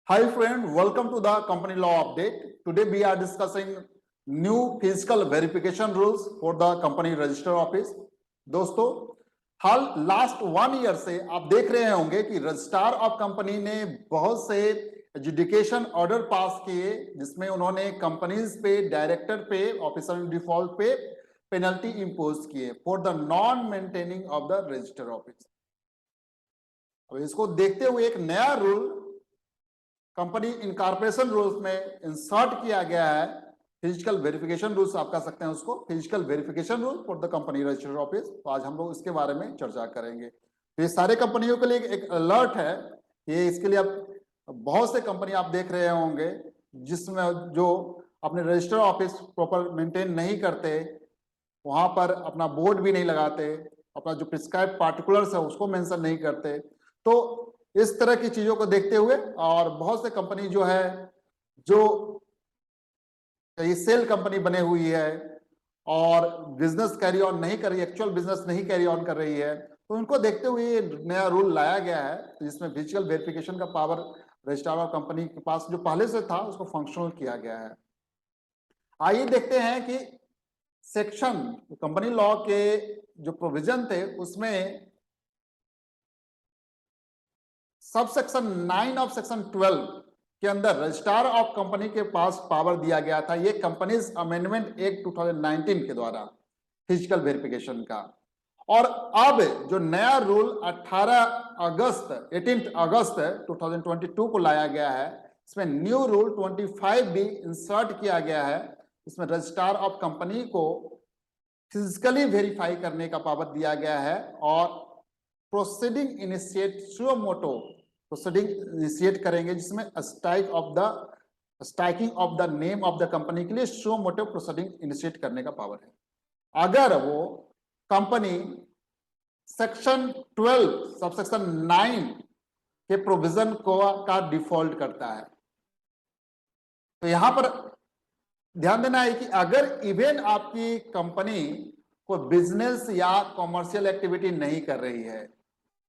Hi friend, welcome to the company law update. Today we are discussing new physical verification rules for the company register office. दोस्तों, हाल last 1 year से आप देख रहे होंगे कि registrar of company ने बहुत से एजुकेशन ऑर्डर पास किए जिसमें उन्होंने कंपनीज पे, डायरेक्टर पे, ऑफिसर इन डिफॉल्ट पे पेनल्टी इंपोज किए for the non maintaining of the register office. अब इसको देखते हुए एक नया रूल कंपनी इनकॉर्पोरेशन रूल्स में इंसर्ट किया गया है। फिजिकल वेरिफिकेशन रूल्स आप कह सकते हैं उसको, physical verification rule for the company register office. तो आज हम लोग इसके बारे में चर्चा करेंगे। तो ये सारे कंपनियों के लिए एक अलर्ट है। ये इसके लिए अब बहुत से कंपनी आप देख रहे होंगे जिसमें जो अपने रजिस्टर ऑफिस प्रॉपर मेंटेन नहीं करते, वहां पर अपना बोर्ड भी नहीं लगाते, अपना जो प्रिस्क्राइब पार्टिकुलर्स है उसको मेंशन नहीं करते। तो इस तरह की चीजों को देखते हुए और बहुत से कंपनी जो है जो ये सेल कंपनी बने हुई है और बिजनेस कैरी ऑन नहीं कर रही, एक्चुअल बिजनेस नहीं कैरी ऑन कर रही है, तो उनको देखते हुए ये नया रूल लाया गया है जिसमें फिजिकल वेरिफिकेशन का पावर रजिस्ट्रार ऑफ कंपनी के पास जो पहले से था उसको फंक्शनल किया गया है। आइए देखते हैं कि सेक्शन कंपनी लॉ के जो प्रोविजन थे उसमें सब सेक्शन 9 ऑफ सेक्शन 12 के अंदर रजिस्ट्रार ऑफ कंपनी के पास पावर दिया गया था। ये कंपनीज अमेंडमेंट एक्ट 2019 के द्वारा फिजिकल वेरिफिकेशन का। और अब जो नया रूल 18 अगस्त 2022 को लाया गया है, इसमें न्यू रूल 25 भी इंसर्ट किया गया है। इसमें रजिस्ट्रार ऑफ कंपनी को फिजिकली वेरीफाई करने का पावर दिया गया है और proceeding initiate suo motu proceeding initiate करेंगे जिसमें striking off the name of the company के लिए सुओ मोटो प्रोसीडिंग इनिशिएट करने का पावर है। अगर वो कंपनी सेक्शन 12 सबसेक्शन 9 के प्रोविजन को का डिफॉल्ट करता है। तो यहां पर ध्यान देना है कि अगर इवन आपकी कंपनी कोई बिजनेस या कॉमर्शियल एक्टिविटी नहीं कर रही है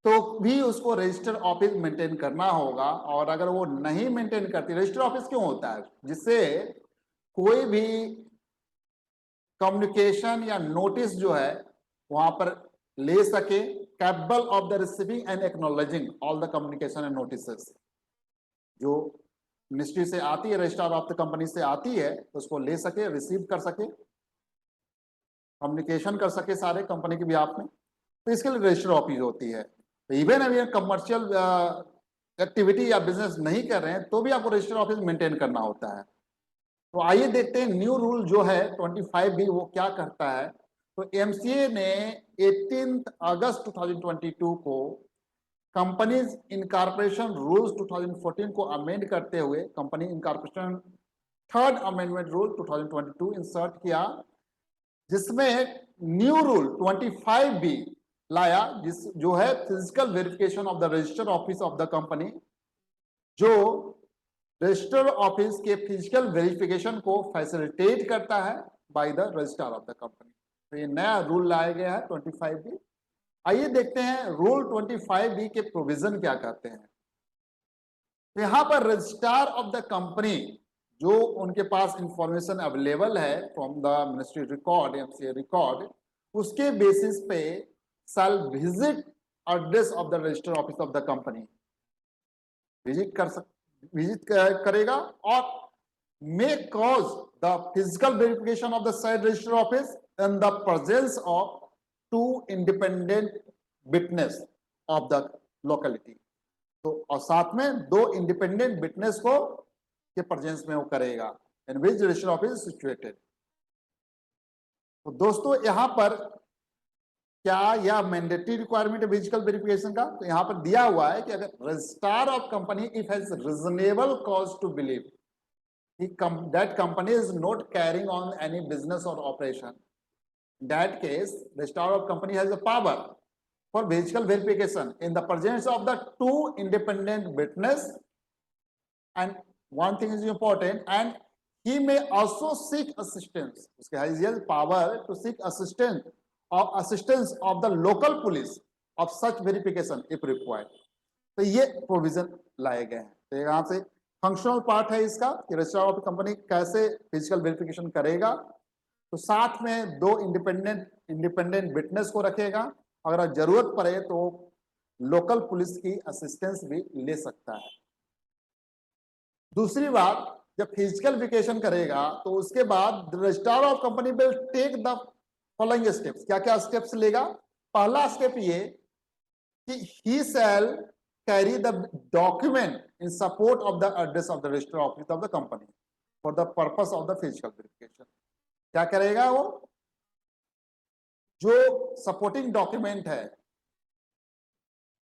तो भी उसको रजिस्टर ऑफिस मेंटेन करना होगा। और अगर वो नहीं मेंटेन करती, रजिस्टर ऑफिस क्यों होता है? जिससे कोई भी कम्युनिकेशन या नोटिस जो है वहां पर ले सके, capable of the receiving and acknowledging all the communication and notices जो मिनिस्ट्री से आती है, रजिस्ट्रार ऑफ द कंपनी से आती है, तो उसको ले सके, रिसीव कर सके, कम्युनिकेशन कर सके सारे कंपनी के बिहाफ में। तो इसके लिए रजिस्टर ऑफिस होती है। तो इवन अभी कमर्शियल एक्टिविटी या बिजनेस नहीं कर रहे हैं तो भी आपको रजिस्टर ऑफिस मेंटेन करना होता है। तो आइए देखते हैं न्यू रूल जो है 25 भी वो क्या करता है। तो एमसीए ने 18 अगस्त 2022 को कंपनीज इनकॉर्पोरेशन रूल्स 2014 को अमेंड करते हुए company incorporation third amendment rule 2022 insert किया, जिसमें न्यू रूल 25 भी लाया जो है physical verification of the register office of the company, जो रजिस्टर ऑफिस के फिजिकल वेरिफिकेशन को फैसिलिटेट करता है by the registrar of the company. तो ये नया रूल लाया गया है 25 बी। आइए देखते हैं रूल 25 बी के प्रोविजन क्या कहते हैं। यहां पर रजिस्ट्रार ऑफ द कंपनी जो उनके पास इंफॉर्मेशन अवेलेबल है from the ministry record, MCA record, उसके बेसिस पे shall visit address of the register office of the company, visit करेगा और may cause the physical verification of the said register office in the presence of 2 independent witness of the locality. तो और साथ में 2 independent witness को के presence में वो करेगा in which register office is situated. तो दोस्तों यहां पर क्या यह मैंडेटरी रिक्वायरमेंट है फिजिकल वेरिफिकेशन का? तो यहां पर दिया हुआ है कि अगर registrar of company if has reasonable cause to believe that company is not carrying on any business or operation, in that case registrar of company has a power for physical verification in the presence of the 2 independent witness, and one thing is important, and he may also seek assistance, uske has power to seek assistance of the local police of such verification if required। तो ये provision लाए गए हैं। तो यहां से functional part है इसका कि रजिस्ट्रार ऑफ कंपनी कैसे फिजिकल वेरिफिकेशन करेगा। तो साथ में दो इंडिपेंडेंट विटनेस को रखेगा, अगर जरूरत पड़े तो लोकल पुलिस की असिस्टेंस भी ले सकता है। दूसरी बात, जब फिजिकल वेरिफिकेशन करेगा तो उसके बाद registrar of company will take the following steps. क्या क्या स्टेप्स लेगा? पहला स्टेप ये कि he shall carry the document in support of the address of the register office of the company for the purpose of the physical verification. क्या करेगा वो? जो सपोर्टिंग डॉक्यूमेंट है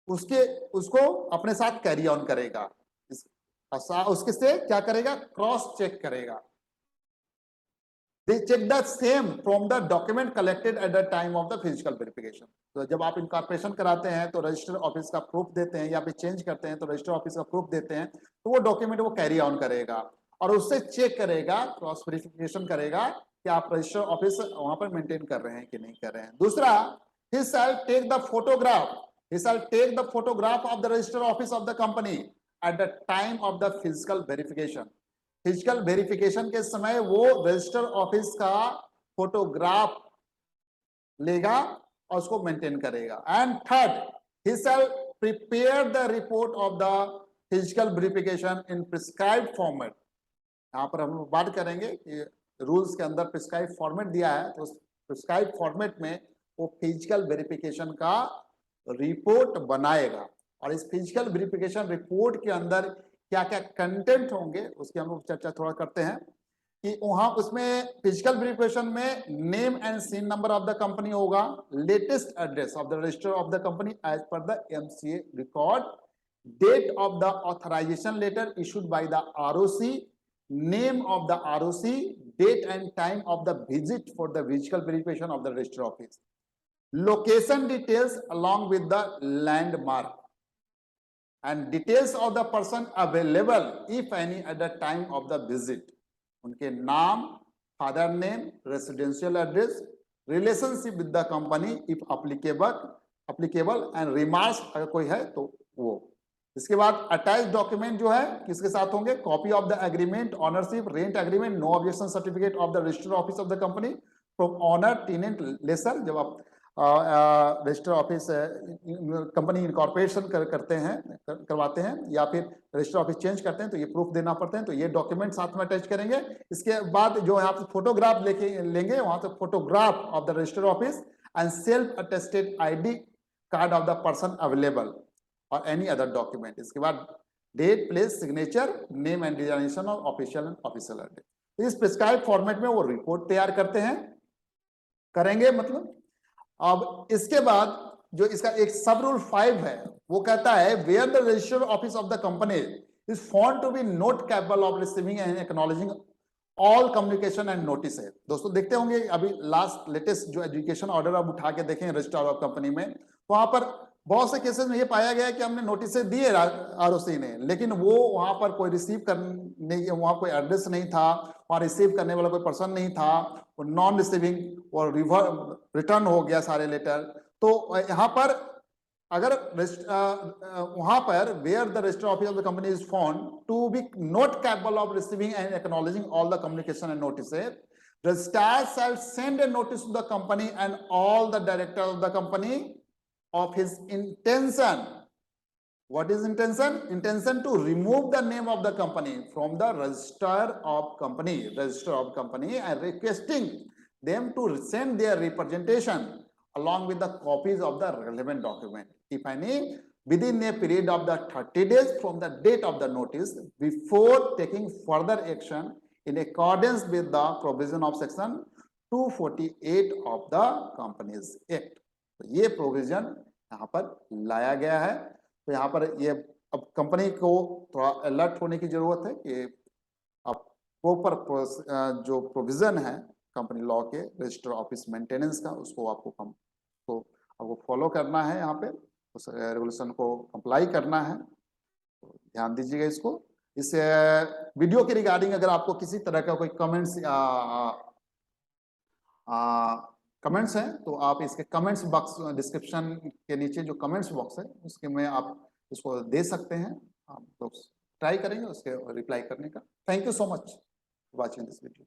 उसको अपने साथ कैरी ऑन करेगा। उसके से क्या करेगा? क्रॉस चेक करेगा। They check the same from the document collected at the time of the physical verification. तो जब आप इनकॉर्पोरेशन कराते हैं तो रजिस्टर ऑफिस का प्रूफ देते हैं या फिर चेंज करते हैं तो रजिस्टर ऑफिस का प्रूफ देते हैं, तो वो डॉक्यूमेंट वो कैरी ऑन करेगा और उससे चेक करेगा, क्रॉस वेरिफिकेशन करेगा कि आप रजिस्टर ऑफिस वहां पर मेंटेन कर रहे हैं कि नहीं कर रहे हैं। दूसरा, he shall take the photograph of the register office of the company at the time of the physical verification. Physical verification के समय वो रजिस्टर ऑफिस का फोटोग्राफ लेगा और उसको मेंटेन करेगा। And third, he shall prepare the report of the physical verification in prescribed format. यहाँ पर हम बात करेंगे कि रूल्स के अंदर प्रिस्क्राइब फॉर्मेट दिया है, तो उस प्रिस्क्राइब फॉर्मेट में वो फिजिकल वेरिफिकेशन का रिपोर्ट बनाएगा। और इस फिजिकल वेरिफिकेशन रिपोर्ट के अंदर क्या क्या कंटेंट होंगे उसकी हम लोग चर्चा थोड़ा करते हैं कि वहां उसमें फिजिकल वेरिफिकेशन में name and CIN number of the company होगा, latest address of the register of the company as per the MCA record, date of the authorisation letter issued by the ROC, name of the ROC, date and time of the visit for the physical verification of the register office, location details along with the landmark and details of the person available if any at the time of the visit, उनके नाम, father name, residential address, relationship with the company if applicable and remarks अगर कोई है तो वो। इसके बाद attach document जो है किसके साथ होंगे? Copy of the agreement, ownership, rent agreement, no objection certificate of the register office of the company from owner tenant lessor. जब आप रजिस्टर ऑफिस कंपनी इनकॉर्पोरेशन करते हैं, करवाते हैं या फिर रजिस्टर ऑफिस चेंज करते हैं तो ये प्रूफ देना पड़ते हैं, तो ये डॉक्यूमेंट साथ में अटैच करेंगे। इसके बाद जो यहाँ पे फोटोग्राफ लेंगे वहां से photograph of the register office and self attested ID card of the person available और एनी अदर डॉक्यूमेंट। इसके बाद date, place, signature, name and designation of official and official address. इस प्रिस्क्राइब फॉर्मेट में वो report तैयार करते हैं, करेंगे मतलब। अब इसके बाद जो इसका एक सब रूल 5 है वो कहता है where the register office of the company is found to be not capable of receiving and acknowledging all communication and notice है। दोस्तों देखते होंगे अभी लास्ट लेटेस्ट जो एजुकेशन ऑर्डर आप उठा के देखें रजिस्ट्रार ऑफ कंपनी में, वहां पर बहुत से केसेस में ये पाया गया है कि हमने नोटिस दिए आरओसी ने, लेकिन वो वहां पर कोई रिसीव करने, वहां कोई एड्रेस नहीं था, वहां रिसीव करने वाला कोई पर्सन नहीं था, वो नॉन रिसीविंग और रिटर्न हो गया सारे लेटर। तो यहाँ पर अगर वहां पर where the register office of the company is found to be not capable of receiving and acknowledging all the communication and notices, registrar shall send a notice to the company and all the director of the company of his intention. What is intention? Intention to remove the name of the company from the register of company and requesting them to send their representation along with the copies of the relevant document, if any, within a period of the 30 days from the date of the notice before taking further action in accordance with the provision of section 248 of the Companies Act. तो ये provision यहाँ पर लाया गया है। तो यहाँ पर ये अब कंपनी को थोड़ा अलर्ट होने की जरूरत है कि अब प्रॉपर जो प्रोविजन है कंपनी लॉ के रजिस्टर ऑफिस मेंटेनेंस का उसको आपको फॉलो करना है, यहाँ पे उस रेगुलेशन को कंप्लाई करना है। तो ध्यान दीजिएगा इसको। इस वीडियो के रिगार्डिंग अगर आपको किसी तरह का कोई कमेंट्स हैं तो आप इसके कमेंट्स बॉक्स डिस्क्रिप्शन के नीचे जो कमेंट्स बॉक्स है उसके में आप इसको दे सकते हैं। आप लोग ट्राई करेंगे उसके रिप्लाई करने का। Thank you so much watching this video.